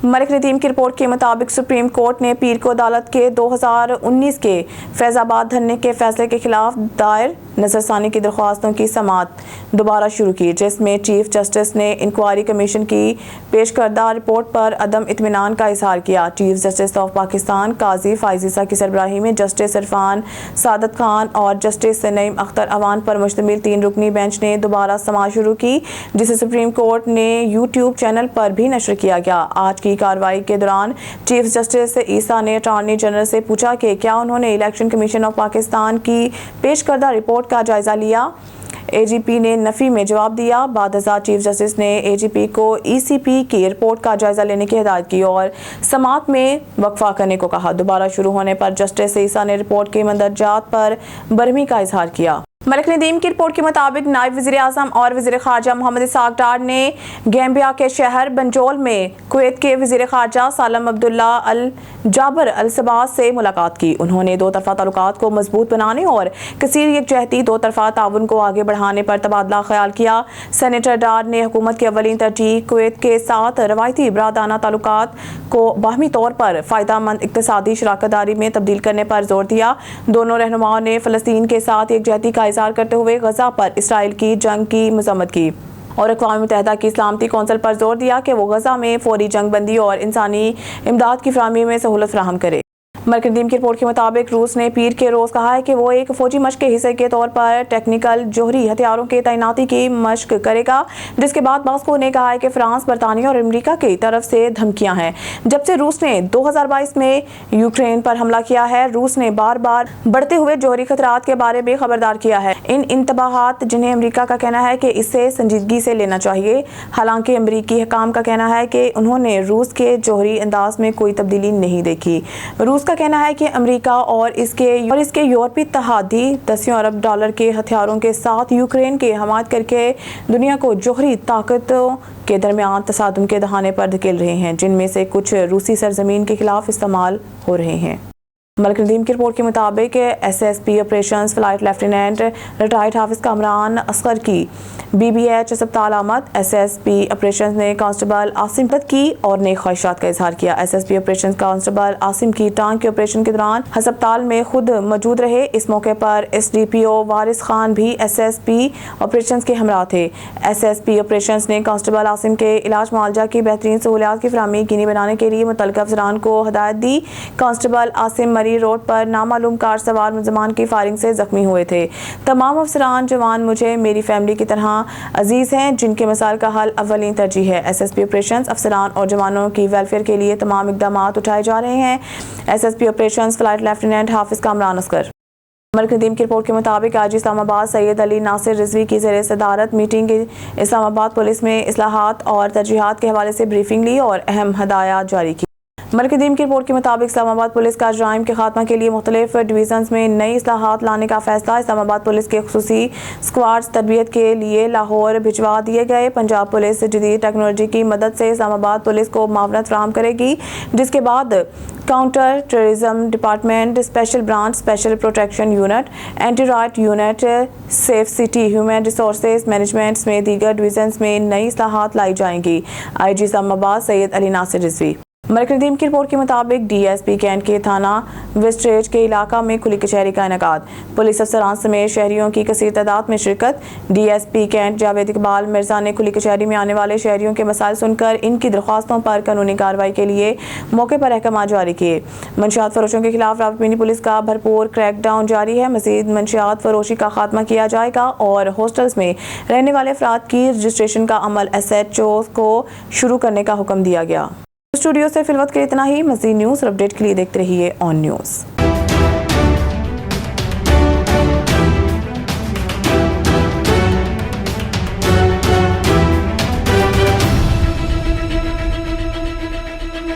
मलिक नदीम की रिपोर्ट के मुताबिक सुप्रीम कोर्ट ने पीर को अदालत के 2019 के फैजाबाद धरने के फैसले के खिलाफ दायर नजरसानी की दरख्वास्तों की समाअत दोबारा शुरू की, जिसमें चीफ जस्टिस ने इंक्वायरी कमीशन की पेश करदा रिपोर्ट पर अदम इत्मीनान का इजहार किया। चीफ जस्टिस ऑफ पाकिस्तान काजी फाइजीसा की सरबराही में जस्टिस इरफान सादत खान और जस्टिस नईम अख्तर अवान पर मुश्तमिल 3 रुकनी बेंच ने दोबारा समाअत शुरू की, जिसे सुप्रीम कोर्ट ने यूट्यूब चैनल पर भी नशर किया गया। आज की कार्रवाई के दौरान चीफ जस्टिस ईसा ने अटॉर्नी जनरल से पूछा कि क्या उन्होंने इलेक्शन कमीशन ऑफ पाकिस्तान की पेश करदा रिपोर्ट का जायजा लिया। एजीपी ने नफी में जवाब दिया। बादशाह चीफ जस्टिस ने एजीपी को ईसीपी की रिपोर्ट का जायजा लेने की हिदायत की और समाअत में वक्फा करने को कहा। दोबारा शुरू होने पर जस्टिस ईसा ने रिपोर्ट के मंदरजात पर बरहमी का इजहार किया। मलिक नदीम की रिपोर्ट के मुताबिक नायब वज़ीर आज़म और वज़ीर ख़ारजा मोहम्मद इसाक डार ने गैम्बिया के शहर बंजोल में कुवैत के वज़ीर ख़ारजा सालम अब्दुल्ला अल जाबर अल सबाह से मुलाकात की। उन्होंने दो तरफ़ा ताल्लुकात को मजबूत बनाने और कसीर यकजहती दो तरफ़ा ताउन को आगे बढ़ाने पर तबादला ख्याल किया। सेनेटर डार ने हुकूमत की अव्वलीन तरजीह कुवैत के साथ रवायती बरादराना ताल्लुकात को बाहमी तौर पर फ़ायदेमंद इक़्तिसादी शराकतदारी में तब्दील करने पर जोर दिया। दोनों रहनुमाओं ने फ़लस्तीन के साथ यकजहती का इज़हार करते हुए गजा पर इसराइल की जंग की मज़म्मत की और अक़वाम मुत्तहिदा की सलामती कौंसिल पर जोर दिया कि वो गजा में फौरी जंग बंदी और इंसानी इमदाद की फराहमी में सहूलत फराहम करे। मलिक नदीम की रिपोर्ट के मुताबिक रूस ने पीर के रोज़ कहा है कि वो एक फौजी मशक के हिस्से के तौर पर टेक्निकल जोहरी हथियारों के तैनाती की मशक करेगा, जिसके बाद मॉस्को ने कहा है कि फ्रांस, बरतानिया और अमेरिका की तरफ से धमकियां हैं। जब से रूस ने 2022 में यूक्रेन पर हमला किया है, रूस ने बार बार बढ़ते हुए जोहरी खतरात के बारे में खबरदार किया है। इन इंतबाहात जिन्हें अमेरिका का कहना है कि इसे संजीदगी से लेना चाहिए। हालांकि अमेरिकी हकाम का कहना है कि उन्होंने रूस के जोहरी अंदाज में कोई तब्दीली नहीं देखी। रूस का कहना है कि अमेरिका और इसके यूरोपीय इत्तेहादी $10 अरब के हथियारों के साथ यूक्रेन की हमायत करके दुनिया को जोहरी ताकतों के दरमियान तसादुम के दहाने पर धकेल रहे हैं, जिनमें से कुछ रूसी सरजमीन के खिलाफ इस्तेमाल हो रहे हैं। मलिक नदीम की रिपोर्ट के मुताबिक SSP operations flight lieutenant retired Hafiz Kamran Asghar की बीबीएच अस्पताल आमद। एसएसपी ऑपरेशंस ने कांस्टेबल आसिम की और नेक ख्वाहिशात का इजहार किया। एसएसपी ऑपरेशंस कांस्टेबल आसिम की टांग के ऑपरेशन के दौरान अस्पताल में खुद मौजूद रहे। इस मौके पर एसडीपीओ वारिस खान भी एसएसपी ऑपरेशंस के हमरा थे। एसएसपी ऑपरेशंस ने कांस्टेबल आसिम के इलाज मुआवजा की बेहतरीन सहूलियात की फराहमी यकीनी बनाने के लिए मुतल्लिका अफसरान को हदायत दी। कांस्टेबल आसिम रोड पर नामालूम कार सवार मुलजमान की फायरिंग से जख्मी हुए थे। तमाम अफसरान जवान मुझे मेरी फैमिली की तरह अजीज हैं, जिनके मसाइल का हल अव्वलीन तरजीह है। एसएसपी ऑपरेशंस अफसरान और जवानों की वेलफेयर के लिए तमाम इक़दामात उठाए जा रहे हैं। एसएसपी ऑपरेशंस फ्लाइट लेफ्टिनेंट हाफिज कामरान असगर। मलिक नदीम की रिपोर्ट के मुताबिक आज इस्लामाबाद सैयद अली नासिर रिजवी की ज़ेर सदारत मीटिंग इस्लामाबाद पुलिस में इस्लाहात और तरजीहात के हवाले से ब्रीफिंग ली और अहम हदायत जारी की। मलिक नदीम की रिपोर्ट के मुताबिक इस्लामाबाद पुलिस का जराइम के खात्मा के लिए मुख्तलिफ डिवीजन्स में नई इस्लाहात लाने का फैसला। इस्लामाबाद पुलिस के खुसूसी स्क्वाड्स तरबियत के लिए लाहौर भिजवा दिए गए। पंजाब पुलिस जदीद टेक्नोलॉजी की मदद से इस्लामाबाद पुलिस को मावनत फराहम करेगी, जिसके बाद counter terrorism department, special branch, special protection unit, anti right unit, safe city, human resources management समेत दीगर डिवीजन्स में नई इस्लाहात लाई जाएंगी। IG इस्लामाबाद सैयद अली नासिर रिजवी। मलिक नदीम की रिपोर्ट के मुताबिक DSP कैंट के थाना वेस्टरेज के इलाका में खुली कचहरी का इनेकाद। पुलिस अफसरान समेत शहरियों की कसीर तादाद में शिरकत। DSP कैंट जावेद इकबाल मिर्जा ने खुली कचहरी में आने वाले शहरियों के मसाइल सुनकर इनकी दरख्वास्तों पर कानूनी कार्रवाई के लिए मौके पर अहकाम जारी किए। मंशियात फरोशों के खिलाफ रावलपिंडी पुलिस का भरपूर क्रैकडाउन जारी है। मजीद मंशियात फरोशी का खात्मा किया जाएगा और हॉस्टल्स में रहने वाले अफराद की रजिस्ट्रेशन का अमल SHO को शुरू करने का हुक्म दिया गया। स्टूडियो से फिलवक्त के इतना ही। मज़ीद न्यूज़ और अपडेट के लिए देखते रहिए ऑन न्यूज़।